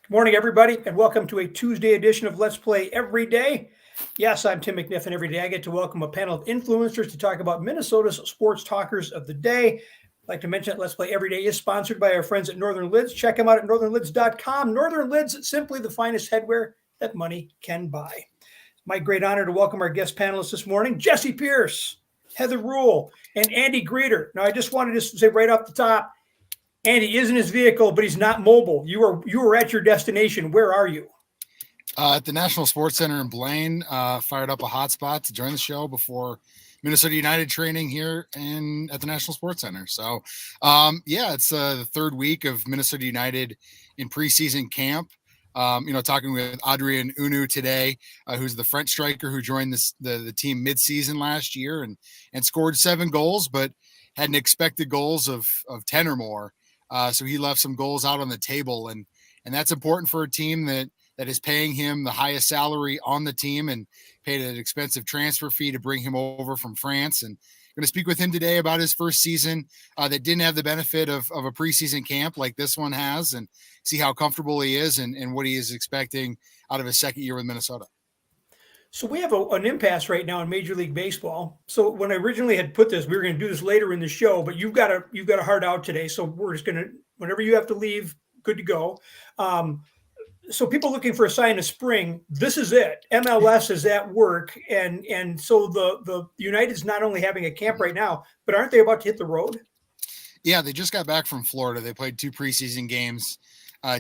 Good morning, everybody, and welcome to a Tuesday edition of Let's Play Every Day. Yes, I'm Tim McNiff, and every day I get to welcome a panel of influencers to talk about Minnesota's sports talkers of the day. I'd like to mention that Let's Play Every Day is sponsored by our friends at Northern Lids. Check them out at northernlids.com. Northern Lids, simply the finest headwear that money can buy. It's my great honor to welcome our guest panelists this morning, Jessi Pierce, Heather Rule, and Andy Greder. Now, I just wanted to say right off the top, Andy is in his vehicle, but he's not mobile. You are at your destination. Where are you? At the National Sports Center in Blaine. Fired up a hotspot to join the show before Minnesota United training here at the National Sports Center. So, it's the third week of Minnesota United in preseason camp. Talking with Adrien Unu today, who's the French striker who joined the team mid-season last year and scored 7 goals, but had an expected goals of 10 or more. So he left some goals out on the table, and that's important for a team that is paying him the highest salary on the team and paid an expensive transfer fee to bring him over from France. And I'm going to speak with him today about his first season that didn't have the benefit of a preseason camp like this one has, and see how comfortable he is and what he is expecting out of his second year with Minnesota. So we have an impasse right now in Major League Baseball. So when I originally had put this, we were going to do this later in the show, but you've got a hard out today. So we're just going to, whenever you have to leave, good to go. So people looking for a sign of spring, this is it. MLS is at work. And so the United's not only having a camp right now, but aren't they about to hit the road? Yeah, they just got back from Florida. They played 2 preseason games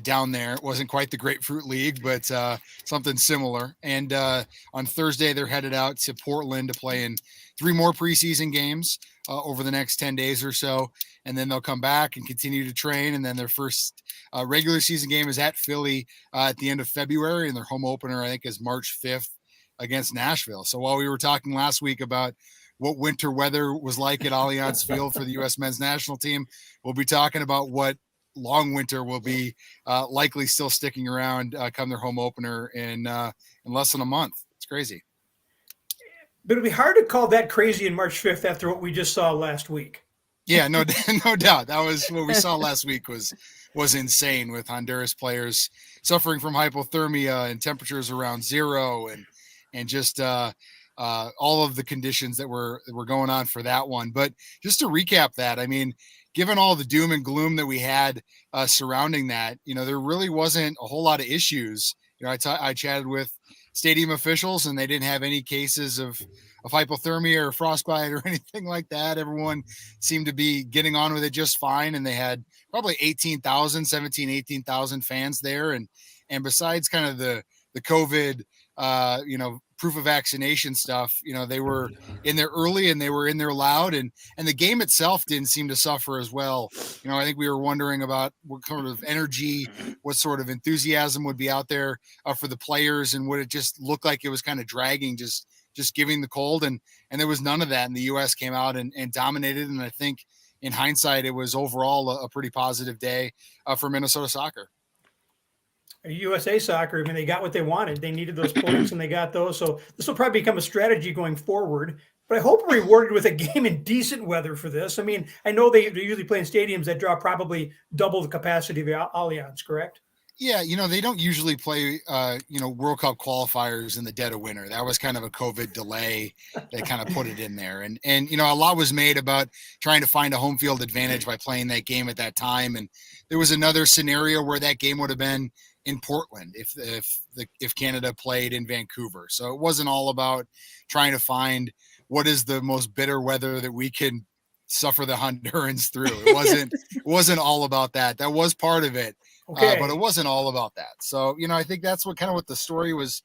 down there. It wasn't quite the Grapefruit League, but something similar. And on Thursday, they're headed out to Portland to play in 3 more preseason games over the next 10 days or so. And then they'll come back and continue to train. And then their first regular season game is at Philly at the end of February. And their home opener, I think, is March 5th against Nashville. So while we were talking last week about what winter weather was like at Allianz Field for the U.S. men's national team, we'll be talking about what long winter will be likely still sticking around come their home opener in less than a month. It's crazy. But it'll be hard to call that crazy in March 5th after what we just saw last week. Yeah, no doubt. That was what we saw last week was insane, with Honduras players suffering from hypothermia and temperatures around 0 and just all of the conditions that were going on for that one. But just to recap that, I mean, given all the doom and gloom that we had surrounding that, there really wasn't a whole lot of issues. I chatted with stadium officials, and they didn't have any cases of hypothermia or frostbite or anything like that. Everyone seemed to be getting on with it just fine. And they had probably 18,000 fans there. And besides kind of the COVID, proof of vaccination stuff, they were in there early and they were in there loud, and the game itself didn't seem to suffer as well. I think we were wondering about what kind of energy, what sort of enthusiasm would be out there for the players, and would it just look like it was kind of dragging, just giving the cold, and there was none of that. And the U.S. came out and dominated. And I think in hindsight, it was overall a pretty positive day for Minnesota soccer. USA Soccer, I mean, they got what they wanted. They needed those points, and they got those. So this will probably become a strategy going forward. But I hope we're rewarded with a game in decent weather for this. I mean, I know they usually play in stadiums that draw probably double the capacity of the Allianz, correct? Yeah, they don't usually play, World Cup qualifiers in the dead of winter. That was kind of a COVID delay that kind of put it in there. And a lot was made about trying to find a home field advantage by playing that game at that time. And there was another scenario where that game would have been in Portland if Canada played in Vancouver. So it wasn't all about trying to find what is the most bitter weather that we can suffer the Hondurans through. It wasn't all about that. That was part of it. Okay. But it wasn't all about that. So, I think that's what the story was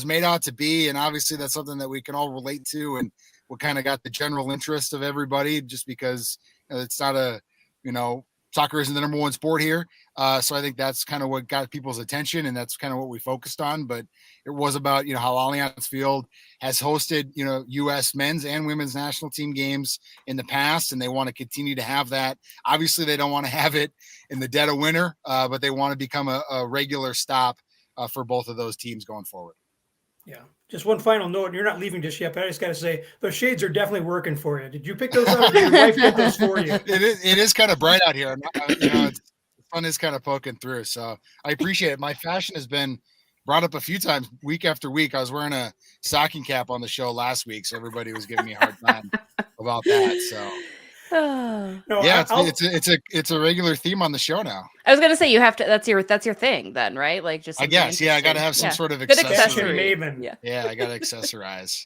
made out to be. And obviously that's something that we can all relate to, and what kind of got the general interest of everybody, just because it's not soccer isn't the number one sport here. So I think that's kind of what got people's attention, and that's kind of what we focused on. But it was about, how Allianz Field has hosted, U.S. men's and women's national team games in the past, and they want to continue to have that. Obviously, they don't want to have it in the dead of winter, but they want to become a regular stop for both of those teams going forward. Yeah. Just one final note, and you're not leaving just yet, but I just got to say, those shades are definitely working for you. Did you pick those up? Or did your wife get those for you? It is kind of bright out here. It's sun is kind of poking through. So I appreciate it. My fashion has been brought up a few times week after week. I was wearing a stocking cap on the show last week, so everybody was giving me a hard time about that. So No, yeah, it's a regular theme on the show now. I was gonna say you have to. That's your thing then, right? Like just I guess, yeah. I got to have some sort of good accessory. Maven. Yeah, I got to accessorize.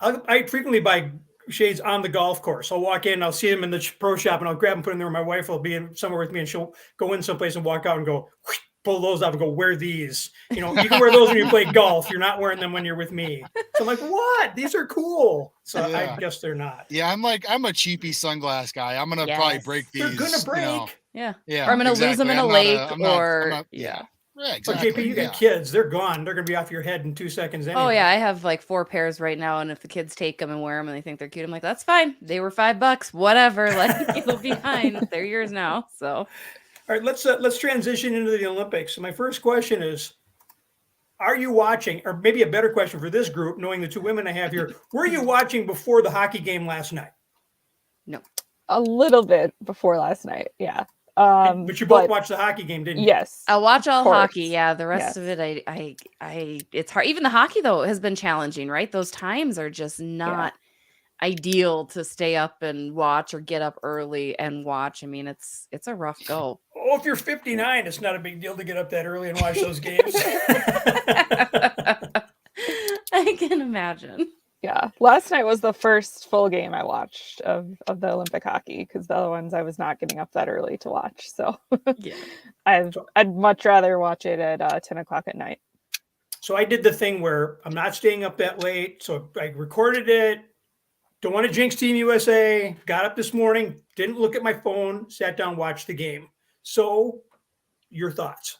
I frequently buy shades on the golf course. I'll walk in, I'll see them in the pro shop, and I'll grab them, put them there. My wife will be in somewhere with me, and she'll go in someplace and walk out and go, whoosh, pull those out and go, wear these. You know, you can wear those when you play golf. You're not wearing them when you're with me. So I'm like, what? These are cool. So I guess they're not. Yeah, I'm a cheapy sunglass guy. I'm gonna probably break these. They're gonna break. You know. Yeah. Or I'm gonna lose them in a lake, Yeah, exactly. But JP, you got kids. They're gone. They're gonna be off your head in 2 seconds anyway. Oh yeah, I have like 4 pairs right now, and if the kids take them and wear them and they think they're cute, I'm like, that's fine. They were $5, whatever. Like it'll be fine. They're yours now. So, all right, let's transition into the Olympics. So my first question is, are you watching? Or maybe a better question for this group, knowing the 2 women I have here, were you watching before the hockey game last night? No, a little bit before last night. Yeah. But you both watched the hockey game, didn't you? Yes. I'll watch all hockey. Yeah, the rest of it, I it's hard. Even the hockey though has been challenging, right? Those times are just not ideal to stay up and watch or get up early and watch. I mean, it's a rough go. Oh, if you're 59, it's not a big deal to get up that early and watch those games. I can imagine. Yeah. Last night was the first full game I watched of the Olympic hockey, because the other ones I was not getting up that early to watch. So yeah, I'd much rather watch it at 10 o'clock at night. So I did the thing where I'm not staying up that late. So I recorded it. Don't want to jinx Team USA. Got up this morning, didn't look at my phone, sat down, watched the game. So your thoughts?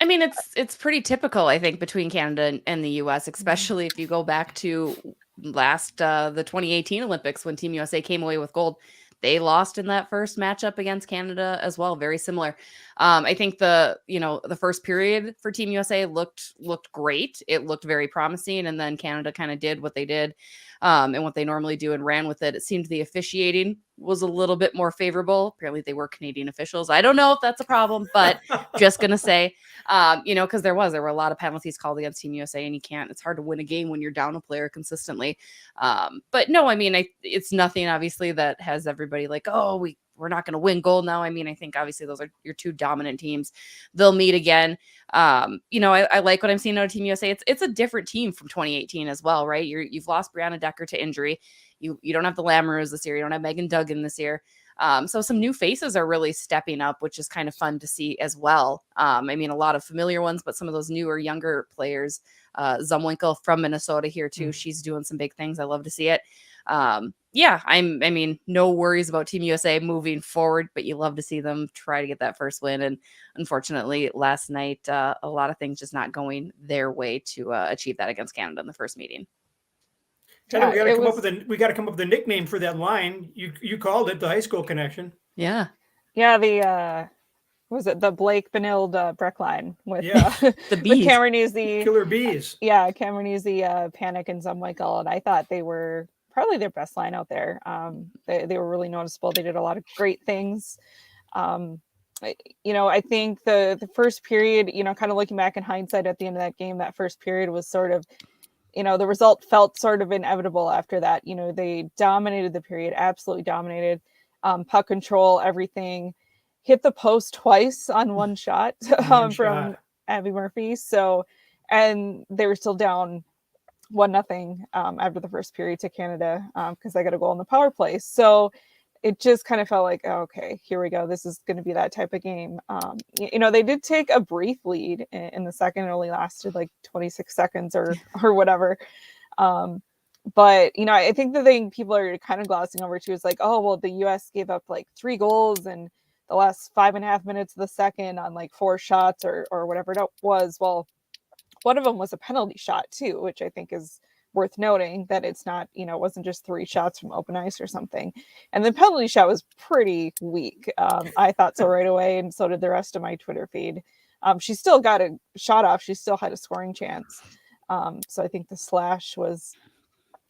I mean, it's pretty typical, I think, between Canada and the U.S., especially if you go back to the 2018 Olympics when Team USA came away with gold. They lost in that first matchup against Canada as well. Very similar. I think the first period for Team USA looked great. It looked very promising, and then Canada kind of did what they did and what they normally do and ran with it. It seemed the officiating was a little bit more favorable. Apparently they were Canadian officials. I don't know if that's a problem, but just going to say, because there were a lot of penalties called against Team USA, and it's hard to win a game when you're down a player consistently. But no, I mean, it's nothing obviously that has everybody like, oh, we're not going to win gold now. I mean, I think obviously those are your 2 dominant teams. They'll meet again. I like what I'm seeing out of Team USA. It's a different team from 2018 as well, right? You've lost Brianna Decker to injury. You don't have the Lamoureux this year. You don't have Megan Duggan this year. So some new faces are really stepping up, which is kind of fun to see as well. I mean, a lot of familiar ones, but some of those newer, younger players, Zumwinkle from Minnesota here too. She's doing some big things. I love to see it. No worries about Team USA moving forward, but you love to see them try to get that first win. And unfortunately, last night, a lot of things just not going their way to achieve that against Canada in the first meeting. Yeah, we got to come up with a nickname for that line. You called it the high school connection. Yeah. Yeah. The was it the Blake Benilde Breck line with the bees, Cameronese killer bees. Yeah, Cameronese Panic and Zumwinkle, and I thought they were probably their best line out there. They were really noticeable. They did a lot of great things. I think the first period, kind of looking back in hindsight at the end of that game, that first period was sort of, the result felt sort of inevitable after that. They dominated the period, absolutely dominated. Puck control, everything. Hit the post twice on one shot from Abby Murphy. So, and they were still down 1-0 after the first period to Canada because they got a goal in the power play. So it just kind of felt like, oh, okay, here we go. This is going to be that type of game. They did take a brief lead in the second. It only lasted like 26 seconds or whatever. But, I think the thing people are kind of glossing over too is like, oh, well, the U.S. gave up like 3 goals in the last 5.5 minutes of the second on like 4 shots or whatever it was. Well, one of them was a penalty shot too, which I think is worth noting, that it's not, it wasn't just 3 shots from open ice or something. And the penalty shot was pretty weak. I thought so right away, and so did the rest of my Twitter feed. She still got a shot off. She still had a scoring chance. So I think the slash was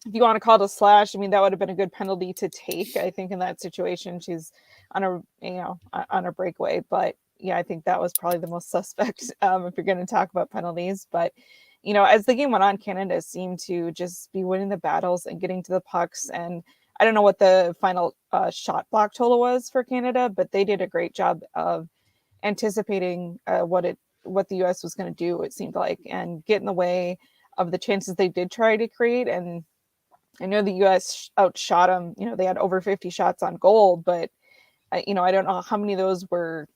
if you want to call it a slash, I mean, that would have been a good penalty to take. I think in that situation, she's on a breakaway. But yeah, I think that was probably the most suspect if you're going to talk about penalties. But as the game went on, Canada seemed to just be winning the battles and getting to the pucks. And I don't know what the final shot block total was for Canada, but they did a great job of anticipating what the U.S. was going to do. It seemed like, and get in the way of the chances they did try to create. And I know the U.S. outshot them. They had over 50 shots on goal, but I don't know how many of those were,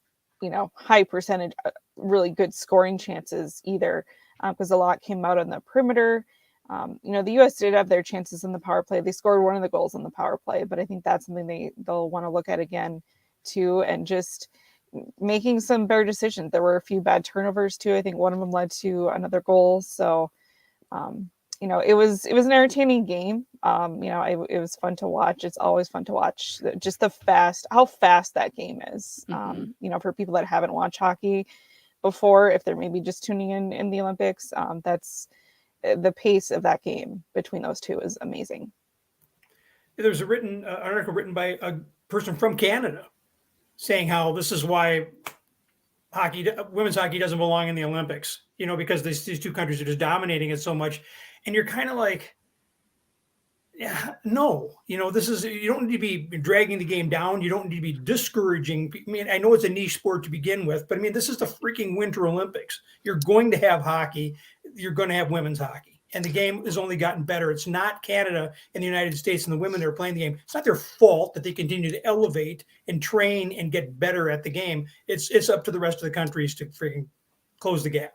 high percentage, really good scoring chances either, because a lot came out on the perimeter. The U.S. did have their chances in the power play. They scored one of the goals in the power play, but I think that's something they'll want to look at again too, and just making some better decisions. There were a few bad turnovers too. I think one of them led to another goal. So, it was an entertaining game. It was fun to watch. It's always fun to watch just how fast that game is. For people that haven't watched hockey before, if they're maybe just tuning in the Olympics, that's the pace of that game between those two is amazing. There's a article written by a person from Canada saying how this is why women's hockey doesn't belong in the Olympics, because these two countries are just dominating it so much. And you're kind of like, yeah, no, you don't need to be dragging the game down. You don't need to be discouraging. I mean, I know it's a niche sport to begin with, but I mean, this is the freaking Winter Olympics. You're going to have hockey. You're going to have women's hockey. And the game has only gotten better. It's not Canada and the United States and the women that are playing the game. It's not their fault that they continue to elevate and train and get better at the game. It's up to the rest of the countries to freaking close the gap.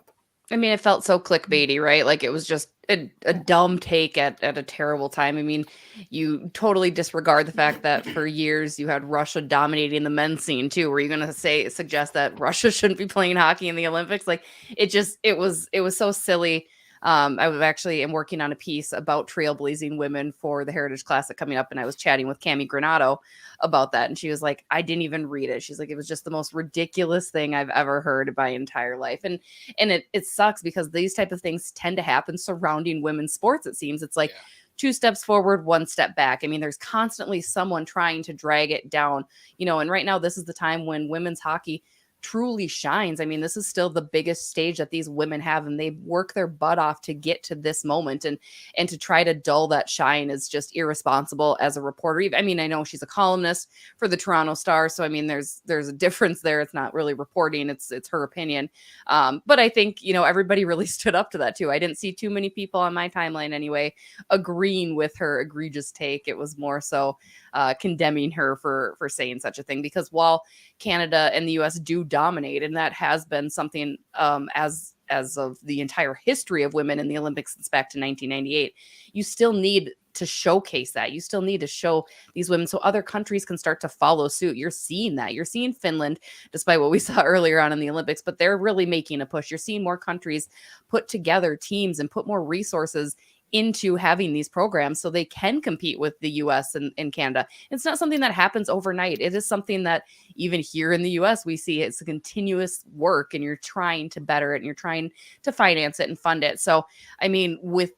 I mean, it felt so clickbaity, right? Like it was just a dumb take at a terrible time. I mean, you totally disregard the fact that for years you had Russia dominating the men's scene too. Were you going to suggest that Russia shouldn't be playing hockey in the Olympics? Like it was so silly. am working on a piece about trailblazing women for the Heritage Classic coming up. And I was chatting with Cami Granado about that. And she was like, I didn't even read it. She's like, it was just the most ridiculous thing I've ever heard in my entire life. And it sucks because these type of things tend to happen surrounding women's sports. It seems it's like, two steps forward, one step back. I mean, there's constantly someone trying to drag it down, and right now this is the time when women's hockey truly shines. I mean, this is still the biggest stage that these women have, and they work their butt off to get to this moment, and to try to dull that shine is just irresponsible as a reporter. I mean, I know she's a columnist for the Toronto Star, so I mean, there's a difference there. It's not really reporting; it's her opinion. But I think everybody really stood up to that too. I didn't see too many people on my timeline anyway agreeing with her egregious take. It was more so condemning her for saying such a thing, because while Canada and the US do dominate, and that has been something as of the entire history of women in the Olympics since back to 1998, you still need to showcase that. You still need to show these women so other countries can start to follow suit. You're seeing that. You're seeing Finland, despite what we saw earlier on in the Olympics, but they're really making a push. You're seeing more countries put together teams and put more resources into having these programs so they can compete with the US and Canada. It's not something that happens overnight. It is something that even here in the US, we see it's a continuous work, and you're trying to better it, and you're trying to finance it and fund it. So, I mean, with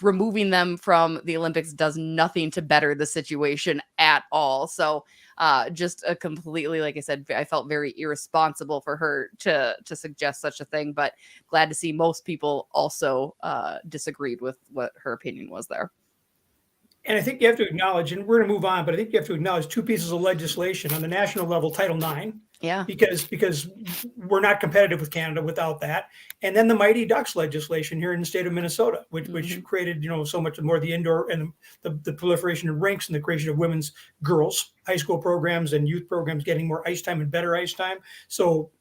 removing them from the Olympics does nothing to better the situation at all. So just a completely, like I said, I felt very irresponsible for her to suggest such a thing, but glad to see most people also disagreed with what her opinion was there. And I think you have to acknowledge, and we're going to move on, but I think you have to acknowledge two pieces of legislation on the national level, Title IX. Yeah. Because we're not competitive with Canada without that. And then the Mighty Ducks legislation here in the state of Minnesota, which created, so much more the indoor and the proliferation of rinks and the creation of women's girls, high school programs and youth programs getting more ice time and better ice time. So,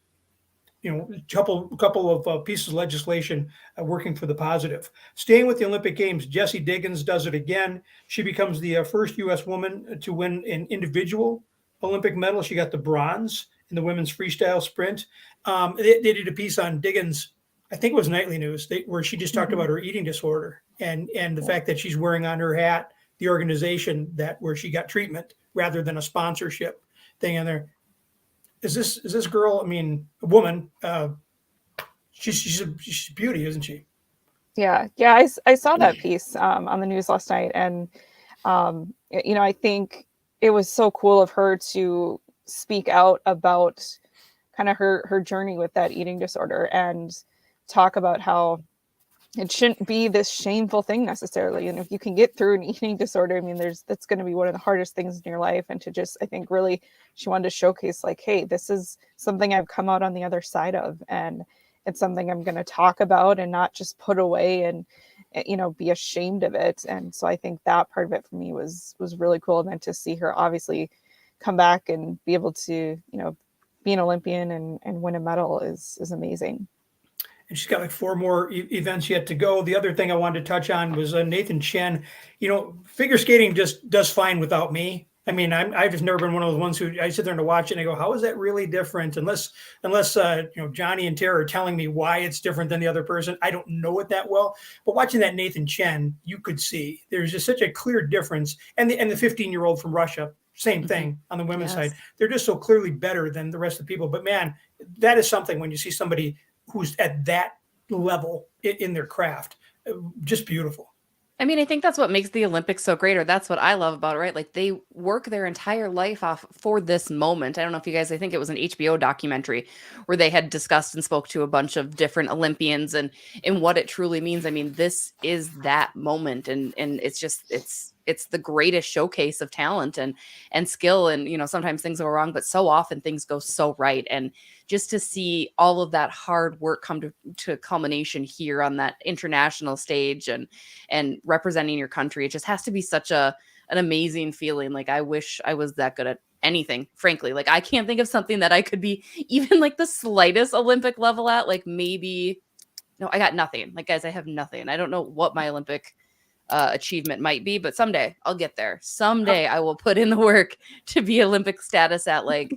a couple of pieces of legislation working for the positive. Staying with the Olympic Games, Jessi Diggins does it again. She becomes the first U.S. woman to win an individual Olympic medal. She got the bronze in the women's freestyle sprint. They did a piece on Diggins, I think it was Nightly News, where she just talked about her eating disorder and the fact that she's wearing on her hat the organization where she got treatment rather than a sponsorship thing in there. Is this girl? I mean, a woman. She's a beauty, isn't she? Yeah. I saw that piece on the news last night, and I think it was so cool of her to speak out about kind of her journey with that eating disorder and talk about how it shouldn't be this shameful thing necessarily. And if you can get through an eating disorder, I mean, that's going to be one of the hardest things in your life. And to just, I think really she wanted to showcase like, hey, this is something I've come out on the other side of. And it's something I'm going to talk about and not just put away and, be ashamed of it. And so I think that part of it for me was really cool. And then to see her obviously come back and be able to, be an Olympian and win a medal is amazing. And she's got like 4 more events yet to go. The other thing I wanted to touch on was Nathan Chen. Figure skating just does fine without me. I mean, I've just never been one of those ones who I sit there and watch it and I go, how is that really different? Unless Johnny and Tara are telling me why it's different than the other person. I don't know it that well. But watching that Nathan Chen, you could see there's just such a clear difference. And the 15-year-old from Russia, same thing on the women's side. They're just so clearly better than the rest of the people. But man, that is something when you see somebody who's at that level in their craft, just beautiful. I mean, I think that's what makes the Olympics so great, or that's what I love about it, right? Like they work their entire life off for this moment. I don't know if you guys, I think it was an HBO documentary where they had discussed and spoke to a bunch of different Olympians and what it truly means. I mean, this is that moment, and it's just it's the greatest showcase of talent and skill. And sometimes things go wrong, but so often things go so right. And just to see all of that hard work come to culmination here on that international stage and representing your country, it just has to be such an amazing feeling. Like I wish I was that good at anything, frankly. Like I can't think of something that I could be even like the slightest Olympic level at. Like maybe, no, I got nothing. Like guys, I have nothing. I don't know what my Olympic achievement might be, but someday I'll get there. Someday I will put in the work to be Olympic status at like,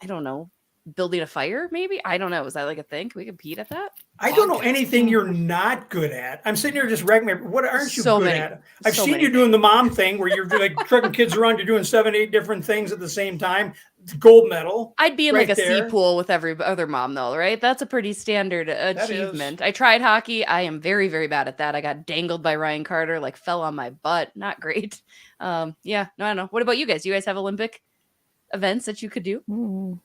I don't know, building a fire, maybe? I don't know. Is that like a thing? Can we compete at that? I don't know anything you're not good at. I'm sitting here just racking what aren't you good at? I've seen you doing the mom thing where you're like trucking kids around, you're doing 7, 8 different things at the same time. Gold medal. I'd be in like a sea pool with every other mom though, right? That's a pretty standard achievement. I tried hockey. I am very, very bad at that. I got dangled by Ryan Carter, like fell on my butt. Not great. I don't know. What about you guys? Do you guys have Olympic events that you could do?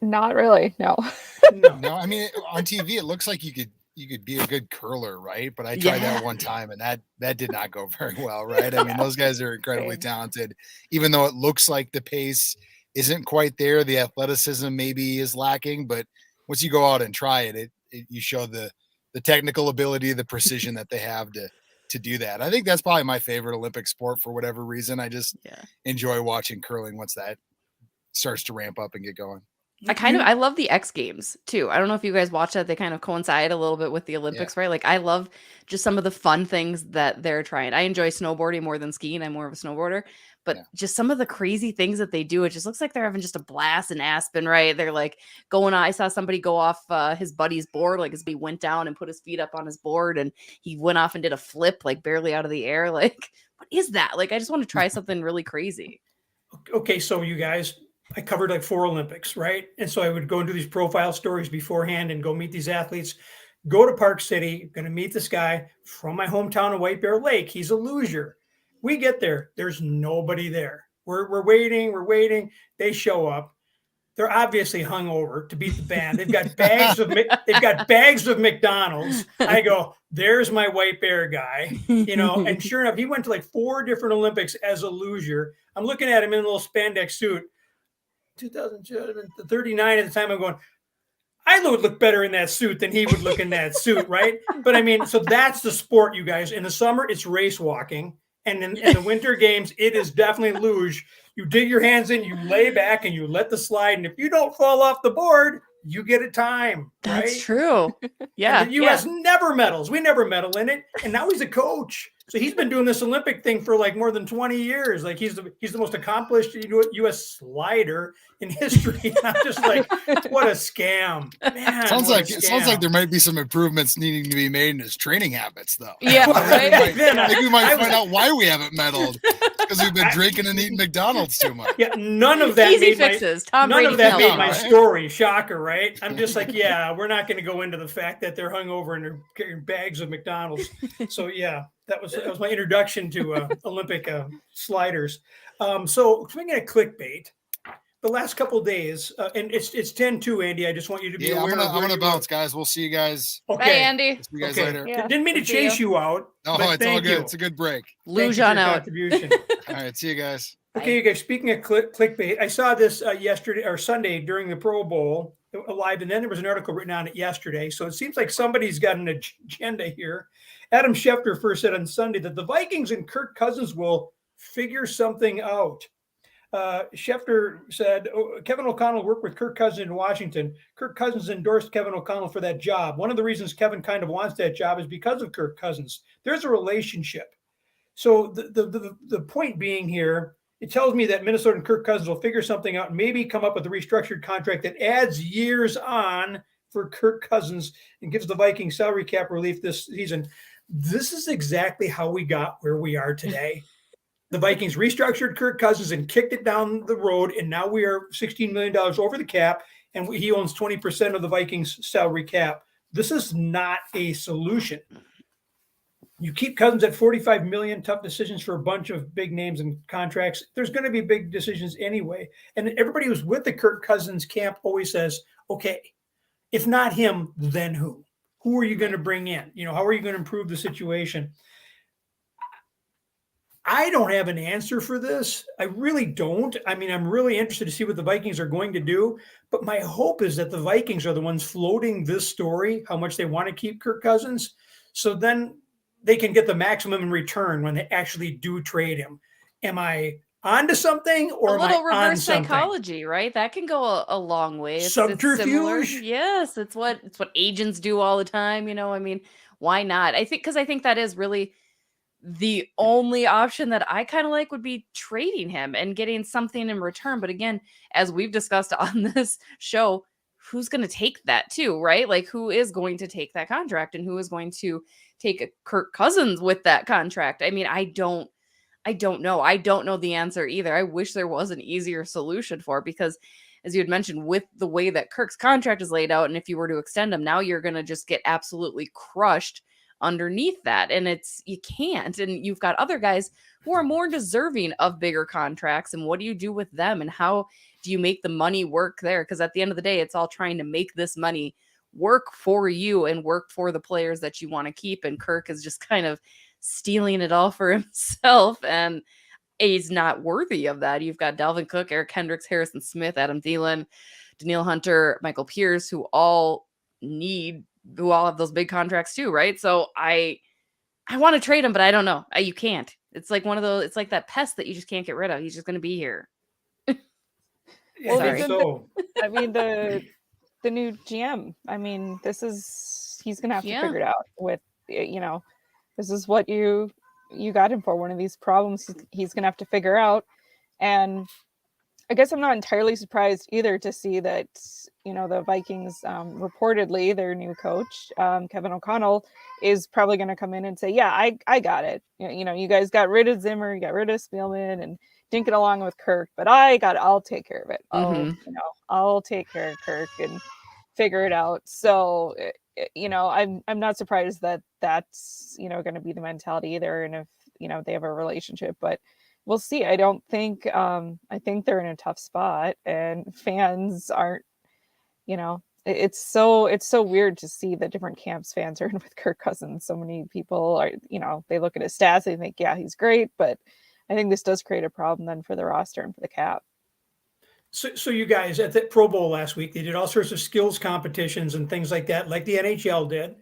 Not really. No. No. I mean, on TV, it looks like you could be a good curler, right? But I tried that one time, and that did not go very well, right? I mean, those guys are incredibly talented, even though it looks like the pace isn't quite there. The athleticism maybe is lacking, but once you go out and try it, you show the technical ability, the precision that they have to do that. I think that's probably my favorite Olympic sport for whatever reason. I just enjoy watching curling once that starts to ramp up and get going. I love the X Games too. I don't know if you guys watch that. They kind of coincide a little bit with the Olympics, right? Like I love just some of the fun things that they're trying. I enjoy snowboarding more than skiing. I'm more of a snowboarder, but just some of the crazy things that they do, it just looks like they're having just a blast in Aspen, right? They're like going on. I saw somebody go off his buddy's board, like his buddy went down and put his feet up on his board and he went off and did a flip, like barely out of the air. Like, what is that? Like, I just want to try something really crazy. Okay. So you guys, I covered like 4 Olympics, right? And so I would go and do these profile stories beforehand and go meet these athletes, go to Park City, going to meet this guy from my hometown of White Bear Lake. He's a loser. We get there. There's nobody there. We're waiting. They show up. They're obviously hungover to beat the band. They've got bags of McDonald's. I go, there's my White Bear guy, and sure enough, he went to like 4 different Olympics as a loser. I'm looking at him in a little spandex suit. 2039 at the time, I'm going, I would look better in that suit than he would look in that suit, right? But I mean, so that's the sport, you guys. In the summer, it's race walking. And in the winter games, it is definitely luge. You dig your hands in, you lay back, and you let the slide. And if you don't fall off the board, you get a time, right? That's true. Yeah. And the U.S. never medals. We never medal in it. And now he's a coach. So he's been doing this Olympic thing for like more than 20 years. Like he's the most accomplished U.S. slider in history. And I'm just like, what a scam, man! Sounds what a like it sounds like scam. there might be some improvements needing to be made in his training habits, though. Yeah, right. I think we might find out why we haven't medaled because we've been drinking and eating McDonald's too much. Yeah, none of that Easy made fixes. my Tom none Brady of that can made help my you. right? story. Shocker, right? I'm just like, yeah, we're not going to go into the fact that they're hungover and they're carrying bags of McDonald's. So yeah, that was my introduction to Olympic sliders. So speaking of clickbait, the last couple of days, and it's 10-2, Andy. I just want you to be Yeah, aware. I'm of where gonna you bounce, guys. We'll see you guys. are. Bye, Okay. Andy. See you guys Okay. later. Yeah. Didn't mean to Good to chase see you out. No, but it's all thank good. you. It's a good break. Thank you Luge for on your out. contribution. All right, see you guys. Okay, you guys, speaking of clickbait, I saw this yesterday or Sunday during the Pro Bowl live, and then there was an article written on it yesterday. So it seems like somebody's got an agenda here. Adam Schefter first said on Sunday that the Vikings and Kirk Cousins will figure something out. Schefter said, Kevin O'Connell worked with Kirk Cousins in Washington. Kirk Cousins endorsed Kevin O'Connell for that job. One of the reasons Kevin kind of wants that job is because of Kirk Cousins. There's a relationship. So the point being here, it tells me that Minnesota and Kirk Cousins will figure something out and maybe come up with a restructured contract that adds years on for Kirk Cousins and gives the Vikings salary cap relief this season. This is exactly how we got where we are today. The Vikings restructured Kirk Cousins and kicked it down the road, and now we are $16 million over the cap, and he owns 20% of the Vikings salary cap. This is not a solution. You keep Cousins at $45 million, tough decisions for a bunch of big names and contracts. There's going to be big decisions anyway. And everybody who's with the Kirk Cousins camp always says, okay, if not him, then who? Who are you going to bring in? How are you going to improve the situation? I don't have an answer for this. I really don't. I mean, I'm really interested to see what the Vikings are going to do. But my hope is that the Vikings are the ones floating this story, how much they want to keep Kirk Cousins. So then they can get the maximum in return when they actually do trade him. Am I onto something or a little am I on reverse something? Psychology, right? That can go a long way. It's Subterfuge? It's yes, it's what agents do all the time. I mean, why not? I think that is really the only option that I kind of like would be trading him and getting something in return. But again, as we've discussed on this show, who's going to take that too, right? Like who is going to take that contract and who is going to take a Kirk Cousins with that contract? I mean, I don't know. I don't know the answer either. I wish there was an easier solution for it because as you had mentioned, with the way that Kirk's contract is laid out, and if you were to extend him, now you're going to just get absolutely crushed underneath that. And you can't. And you've got other guys who are more deserving of bigger contracts. And what do you do with them? And how do you make the money work there? Because at the end of the day, it's all trying to make this money work for you and work for the players that you want to keep. And Kirk is just kind of stealing it all for himself. And he's not worthy of that. You've got Dalvin Cook, Eric Hendricks, Harrison Smith, Adam Thielen, Danielle Hunter, Michael Pierce, who all have those big contracts too, right? So I want to trade him, but I don't know. You can't. It's like one of those, it's like that pest that you just can't get rid of. He's just going to be here. Well, I think so. I mean, the new GM, I mean, he's going to have to figure it out with, this is what you got him for. One of these problems he's going to have to figure out. And I guess I'm not entirely surprised either to see that, the Vikings, reportedly their new coach, Kevin O'Connell, is probably going to come in and say, yeah, I got it. You guys got rid of Zimmer, you got rid of Spielman and didn't get along with Kirk, but I'll take care of it. I'll take care of Kirk and figure it out. So, I'm not surprised that that's, going to be the mentality either. And if, they have a relationship, but we'll see. I don't think, I think they're in a tough spot and fans aren't, it's so weird to see the different camps fans are in with Kirk Cousins. So many people are, they look at his stats, they think, yeah, he's great, but I think this does create a problem then for the roster and for the cap. So you guys at the Pro Bowl last week, they did all sorts of skills competitions and things like that, like the NHL did.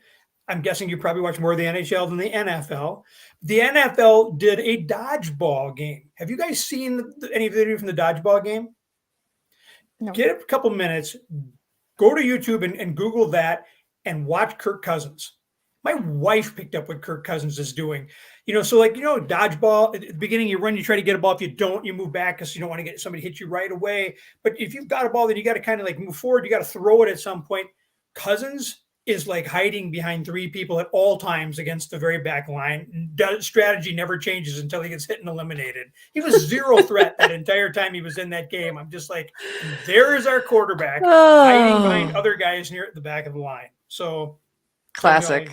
I'm guessing you probably watch more of the NHL than the NFL. The NFL did a dodgeball game. Have you guys seen any video from the dodgeball game? No. Get a couple minutes, go to YouTube and Google that and watch Kirk Cousins. My wife picked up what Kirk Cousins is doing. So like, dodgeball, at the beginning you run, you try to get a ball. If you don't, you move back because you don't want to get somebody hit you right away. But if you've got a ball, then you got to kind of like move forward. You got to throw it at some point. Cousins is like hiding behind three people at all times against the very back line. Strategy never changes until he gets hit and eliminated. He was zero threat that entire time he was in that game. I'm just like, there is our quarterback hiding behind other guys near the back of the line. So classic.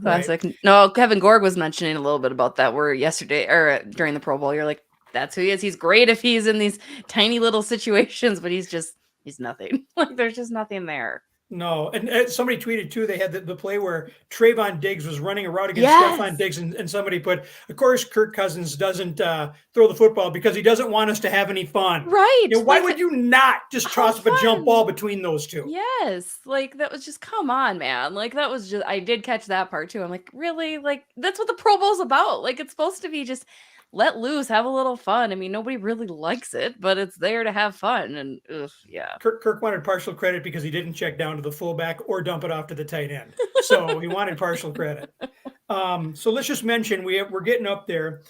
Classic. Right? No, Kevin Gorg was mentioning a little bit about that where yesterday or during the Pro Bowl, you're like, that's who he is. He's great if he's in these tiny little situations, but he's nothing. Like there's just nothing there. No, and somebody tweeted too. They had the play where Trayvon Diggs was running a route against Stephon Diggs, and somebody put, "Of course, Kirk Cousins doesn't throw the football because he doesn't want us to have any fun." Right? Why would you not just toss up a jump ball between those two? Yes, like that was just come on, man. Like that was just I did catch that part too. I'm like, really? Like that's what the Pro Bowl's about. Like it's supposed to be just let loose, have a little fun. I mean, nobody really likes it, but it's there to have fun. And yeah. Kirk wanted partial credit because he didn't check down to the fullback or dump it off to the tight end. So he wanted partial credit. So let's just mention we're getting up there.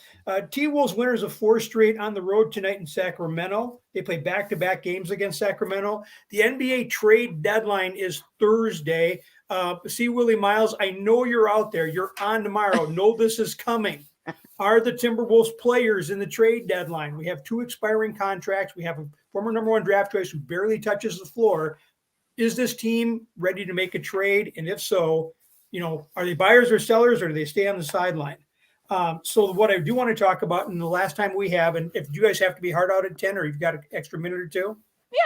T-Wolves winners of 4 straight on the road tonight in Sacramento. They play back-to-back games against Sacramento. The NBA trade deadline is Thursday. See, Willie Miles, I know you're out there. You're on tomorrow. Know this is coming. Are the Timberwolves players in the trade deadline? We have 2 expiring contracts. We have a former number 1 draft choice who barely touches the floor. Is this team ready to make a trade? And if so, are they buyers or sellers, or do they stay on the sideline? So what I do want to talk about in the last time we have, and if you guys have to be hard out at 10 or you've got an extra minute or two.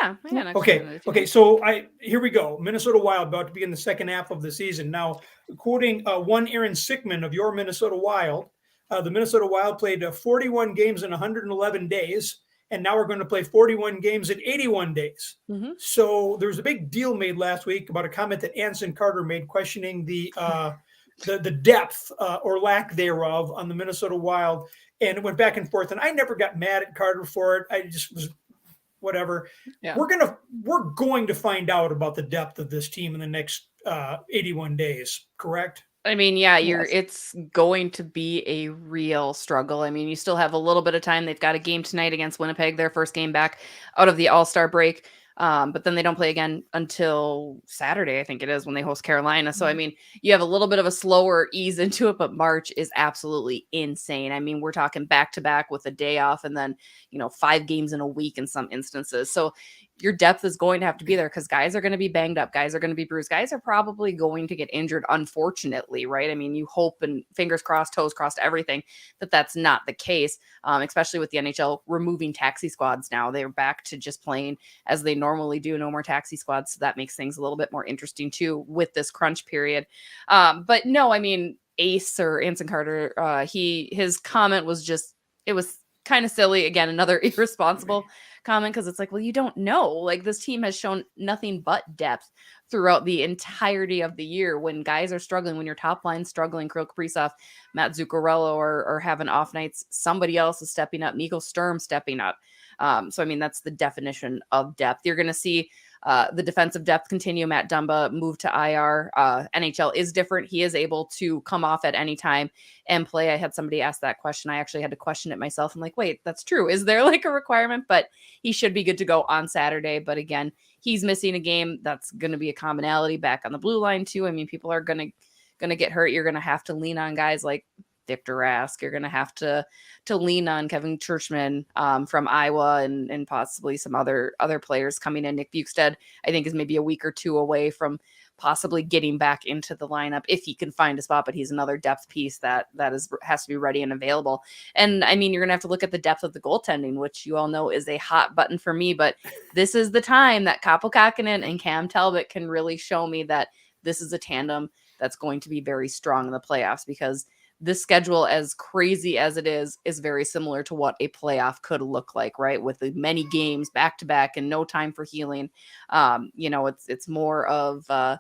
Yeah. Okay. So here we go. Minnesota Wild about to begin the second half of the season. Now, quoting one Aaron Sickman of your Minnesota Wild, the Minnesota Wild played 41 games in 111 days, and now we're going to play 41 games in 81 days. Mm-hmm. So there was a big deal made last week about a comment that Anson Carter made questioning the depth or lack thereof on the Minnesota Wild, and it went back and forth. And I never got mad at Carter for it. I just was whatever. Yeah. We're going to find out about the depth of this team in the next 81 days, correct? I mean, yeah, it's going to be a real struggle. I mean, you still have a little bit of time. They've got a game tonight against Winnipeg, their first game back out of the All-Star break. But then they don't play again until Saturday, I think it is, when they host Carolina. So, I mean, you have a little bit of a slower ease into it, but March is absolutely insane. I mean, we're talking back-to-back with a day off and then, 5 games in a week in some instances. So your depth is going to have to be there because guys are going to be banged up. Guys are going to be bruised. Guys are probably going to get injured, unfortunately, right? I mean, you hope and fingers crossed, toes crossed, everything that that's not the case, especially with the NHL removing taxi squads now. They're back to just playing as they normally do. No more taxi squads. So that makes things a little bit more interesting too with this crunch period. But no, I mean, Ace or Anson Carter, his comment was just, it was kind of silly. Again, another irresponsible comment because it's like, well, you don't know. Like this team has shown nothing but depth throughout the entirety of the year. When guys are struggling, when your top line's struggling, Kirill Kaprizov, Matt Zuccarello are having off nights, somebody else is stepping up. Nico Sturm stepping up. So, I mean, that's the definition of depth. You're going to see the defensive depth continue. Matt Dumba moved to IR. NHL is different. He is able to come off at any time and play. I had somebody ask that question. I actually had to question it myself. I'm like, wait, that's true. Is there like a requirement? But he should be good to go on Saturday. But again, he's missing a game. That's going to be a commonality back on the blue line too. I mean, people are going to get hurt. You're going to have to lean on guys like Victor Rask. You're going to have to lean on Kevin Churchman from Iowa and possibly some other players coming in. Nick Bukestad, I think, is maybe a week or 2 away from possibly getting back into the lineup if he can find a spot, but he's another depth piece that has to be ready and available. And I mean, you're going to have to look at the depth of the goaltending, which you all know is a hot button for me, but this is the time that Kaapo Kähkönen and Cam Talbot can really show me that this is a tandem that's going to be very strong in the playoffs, because this schedule, as crazy as it is very similar to what a playoff could look like, right? With the many games back to back and no time for healing. It's more of a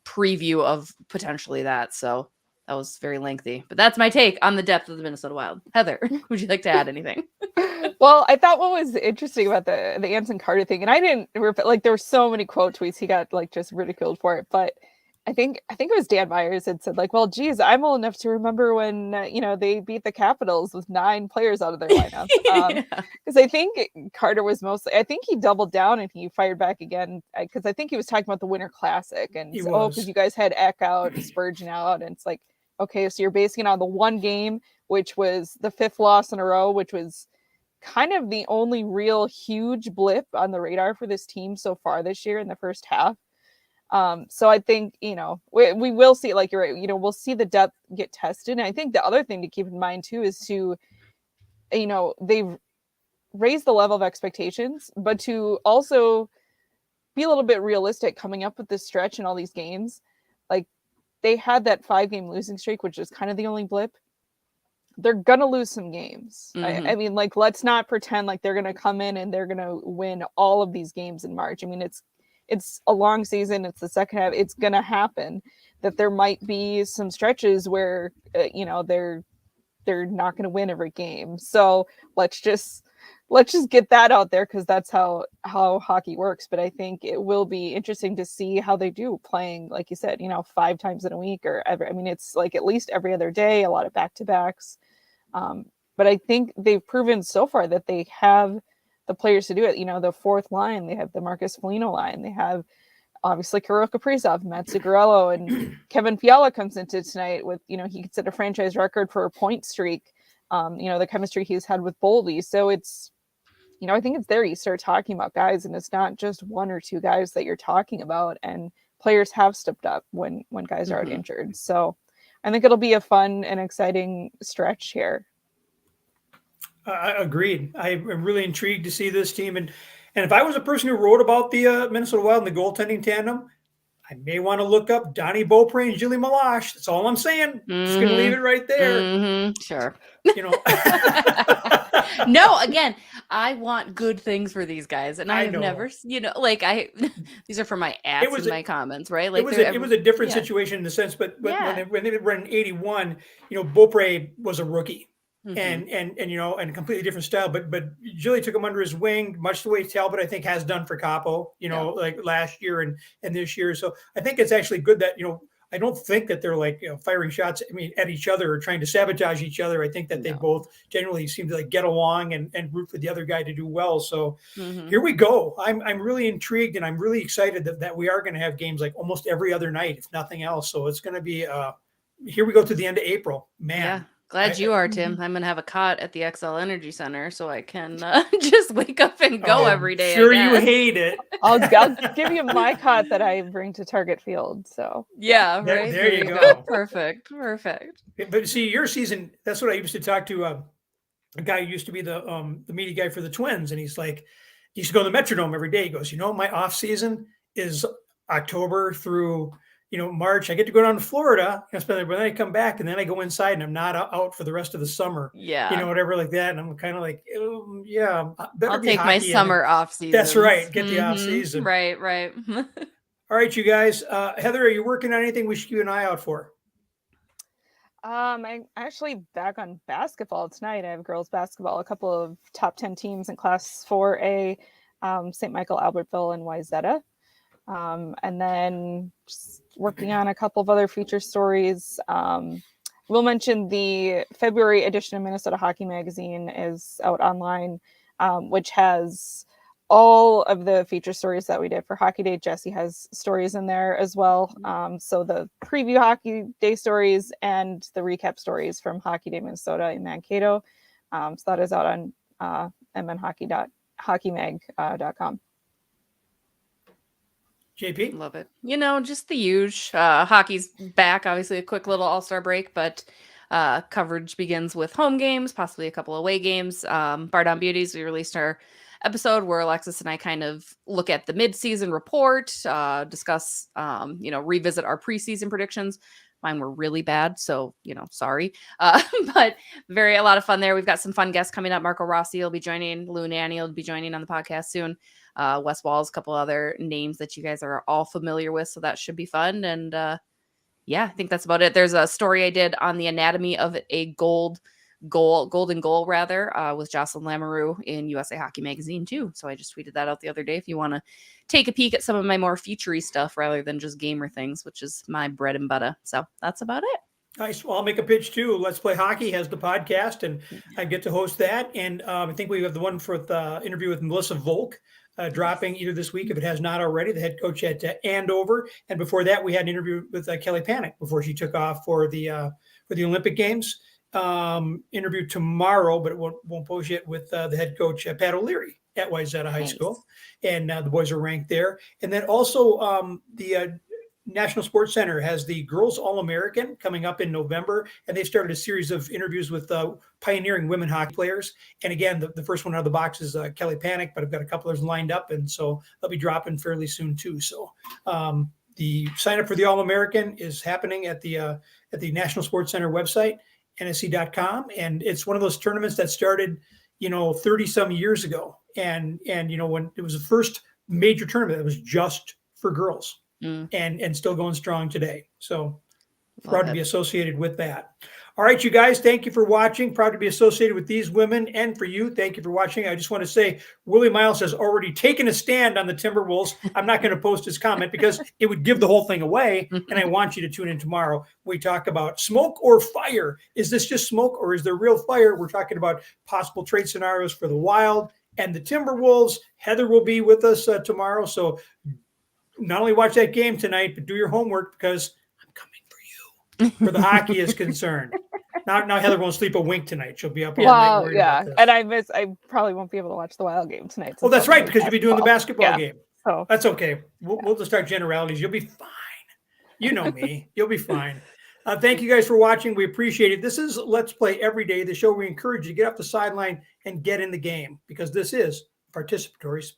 preview of potentially that. So that was very lengthy, but that's my take on the depth of the Minnesota Wild. Heather, would you like to add anything? Well, I thought what was interesting about the Anson Carter thing, and I didn't, like, there were so many quote tweets he got like just ridiculed for it, but think it was Dan Myers had said like, well, geez, I'm old enough to remember when they beat the Capitals with 9 players out of their lineup. Because I think Carter was I think he doubled down and he fired back again, because I think he was talking about the Winter Classic and because you guys had Eck out and Spurgeon out, and it's like, okay, so you're basing it on the one game, which was the 5th loss in a row, which was kind of the only real huge blip on the radar for this team so far this year in the first half. So I think, we will see, like you're right, we'll see the depth get tested. And I think the other thing to keep in mind too is to, they've raised the level of expectations, but to also be a little bit realistic coming up with this stretch and all these games. Like, they had that 5-game losing streak, which is kind of the only blip. They're going to lose some games. Mm-hmm. I mean, like, let's not pretend like they're going to come in and they're going to win all of these games in March. I mean, it's a long season. It's the second half. It's going to happen that there might be some stretches where, they're not going to win every game. So let's just get that out there, because that's how hockey works. But I think it will be interesting to see how they do playing, like you said, 5 times in a week or ever. I mean, it's like at least every other day, a lot of back-to-backs. But I think they've proven so far that they have the players to do it. The 4th line, they have the Marcus Foligno line. They have obviously Kirill Kaprizov, Matt Zuccarello, and Kevin Fiala comes into tonight with, he could set a franchise record for a point streak. The chemistry he's had with Boldy. So it's, I think it's there you start talking about guys, and it's not just 1 or 2 guys that you're talking about, and players have stepped up when guys are out injured. So I think it'll be a fun and exciting stretch here. Agreed. I'm really intrigued to see this team. And if I was a person who wrote about the Minnesota Wild and the goaltending tandem, I may want to look up Donnie Beaupre and Julie Malash. That's all I'm saying. Just going to leave it right there. Sure. No, again, I want good things for these guys. And I've never, these are for my ads and my comments, right? Like it was a different situation in the sense, but when they were in 81, Beaupre was a rookie. And and completely different style, but Julie took him under his wing, much the way Talbot I think has done for Capo, like last year and this year. So I think it's actually good that I don't think that they're like firing shots at each other or trying to sabotage each other. I think that they both generally seem to get along and root for the other guy to do well. So here we go. I'm really intrigued, and I'm really excited that we are going to have games like almost every other night, if nothing else. So it's going to be here we go to the end of April, man. Yeah. Glad you are, Tim. I'm going to have a cot at the XL Energy Center so I can just wake up and go every day. Sure, you hate it. I'll give you my cot that I bring to Target Field. So yeah, right. There you go. Perfect. But see, your season, that's what I used to talk to a guy who used to be the media guy for the Twins. And he's like, he used to go to the Metrodome every day. He goes, my off season is October through March. I get to go down to Florida and spend it, but then I come back and then I go inside and I'm not out for the rest of the summer. Yeah. Whatever like that. And I'm kind of like, I'll take my summer off season. That's right. Get the off season. Right. All right, you guys. Heather, are you working on anything we should keep an eye out for? I'm actually back on basketball tonight. I have girls basketball, a couple of top 10 teams in Class 4A, St. Michael, Albertville, and Wayzata. And then just working on a couple of other feature stories. We'll mention the February edition of Minnesota Hockey Magazine is out online, which has all of the feature stories that we did for Hockey Day. Jessi has stories in there as well. So the preview Hockey Day stories and the recap stories from Hockey Day Minnesota in Mankato. So that is out on mnhockey.hockeymag.com. JP? Love it. Just the huge. Hockey's back, obviously a quick little all-star break, but coverage begins with home games, possibly a couple away games. Bar Down Beauties, we released our episode where Alexis and I kind of look at the mid-season report, discuss, revisit our preseason predictions. Mine were really bad, so, sorry. But a lot of fun there. We've got some fun guests coming up. Marco Rossi will be joining. Lou Nanny will be joining on the podcast soon. Wes Walls, a couple other names that you guys are all familiar with, so that should be fun. And I think that's about it. There's a story I did on the anatomy of a gold golden goal rather, with Jocelyn Lamoureux in USA Hockey Magazine too. So I just tweeted that out the other day if you want to take a peek at some of my more featurey stuff rather than just gamer things, which is my bread and butter. So that's about it. Nice. Well, I'll make a pitch too. Let's Play Hockey has the podcast, and I get to host that. And I think we have the one for the interview with Melissa Volk dropping either this week, if it has not already, the head coach at Andover. And before that, we had an interview with Kelly Panic before she took off for the Olympic Games. Interview tomorrow, but it won't post yet, with the head coach Pat O'Leary at Wayzata High School, and the boys are ranked there. And then also the National Sports Center has the Girls All-American coming up in November, and they've started a series of interviews with pioneering women hockey players. And again, the first one out of the box is Kelly Panic, but I've got a couple others lined up, and so they'll be dropping fairly soon too. So the sign up for the All-American is happening at the National Sports Center website, nsc.com, and it's one of those tournaments that started 30 some years ago, and when it was the first major tournament that was just for girls. And still going strong today. So proud to be associated with that. All right, you guys, thank you for watching. Proud to be associated with these women, and for you, thank you for watching. I just want to say Willie Miles has already taken a stand on the Timberwolves. I'm not going to post his comment because it would give the whole thing away, and I want you to tune in tomorrow. We talk about smoke or fire. Is this just smoke or is there real fire? We're talking about possible trade scenarios for the Wild and the Timberwolves. Heather will be with us tomorrow, so not only watch that game tonight, but do your homework, because I'm coming for you where the hockey is concerned. Now Heather won't sleep a wink tonight. She'll be up all night. Well, yeah, and I probably won't be able to watch the Wild game tonight. Well, that's right, because you'll be doing the basketball game. So that's okay. We'll just start generalities. You'll be fine. You know me. You'll be fine. Thank you guys for watching. We appreciate it. This is Let's Play Every Day, the show we encourage you to get off the sideline and get in the game, because this is participatory sport.